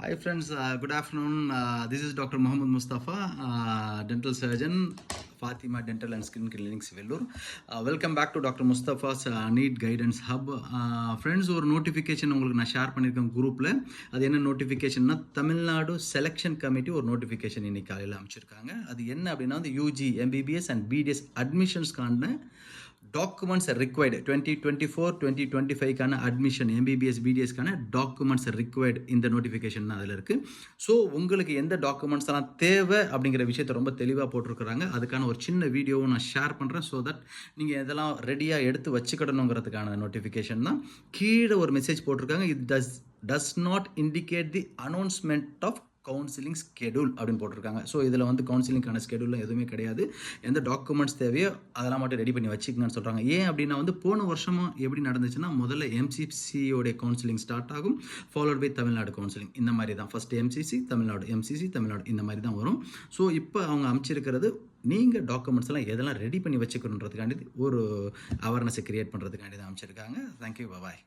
Hi friends, good afternoon. This is Dr. Mohammed Mustafa, dental surgeon, Fatima Dental and Skin Clinics, Vellore. Welcome back to Dr. Mustafa's Need Guidance Hub. Friends, ஒரு notification உங்களுக்கு நான் share பண்ணியிருக்கேன் குரூப்பில். அது என்ன நோட்டிஃபிகேஷன்னா, Tamil Nadu selection committee ஒரு notification இன்னைக்கு காலையில் அமைச்சிருக்காங்க. அது என்ன அப்படின்னா, வந்து யூஜி எம்பிபிஎஸ் அண்ட் பிடிஎஸ் அட்மிஷன்ஸ்க்கான டாக்குமெண்ட்ஸ் ரிக்வைர்டு 2024-2025க்கான அட்மிஷன் எம்பிபிஎஸ் பிடிஎஸ்க்கான டாக்குமெண்ட்ஸ் ரிக்வைர்டு இந்த நோட்டிஃபிகேஷன் தான் அதில் இருக்குது. ஸோ உங்களுக்கு எந்த டாக்குமெண்ட்ஸ் எல்லாம் தேவை அப்படிங்கிற விஷயத்தை ரொம்ப தெளிவாக போட்டிருக்கிறாங்க. அதுக்கான ஒரு சின்ன வீடியோவும் நான் ஷேர் பண்ணுறேன். ஸோ தட் நீங்கள் இதெல்லாம் ரெடியாக எடுத்து வச்சுக்கிடணுங்கிறதுக்கான நோட்டிஃபிகேஷன் தான். கீழே ஒரு மெசேஜ் போட்டிருக்காங்க, it does not indicate the announcement of counselling schedule அப்படின்னு போட்டிருக்காங்க. ஸோ இதில் வந்து கவுன்சிலிங்கான ஸ்கெடியூல்லாம் எதுவுமே கிடையாது. எந்த டாக்குமெண்ட்ஸ் தேவையோ அதெல்லாம் மட்டும் ரெடி பண்ணி வச்சுக்கங்கன்னு சொல்கிறாங்க. ஏன் அப்படின்னா வந்து போன வருஷமும் எப்படி நடந்துச்சுன்னா, முதல்ல எம்சிசியோடைய கவுன்சிலிங் ஸ்டார்ட் ஆகும், ஃபாலோட் பை தமிழ்நாடு கவுன்சிலிங். இந்த மாதிரி தான் first MCC Tamil Nadu, MCC Tamil Nadu, இந்த மாதிரி தான் வரும். ஸோ இப்போ அவங்க அமைச்சிருக்கிறது நீங்கள் டாக்குமெண்ட்ஸ் எல்லாம் எதெல்லாம் ரெடி பண்ணி வச்சுக்கணுன்றதுக்காண்டி ஒரு அவேர்னஸை கிரியேட் பண்ணுறதுக்காண்டி தான் அமைச்சிருக்காங்க. தேங்க்யூ, பாய்.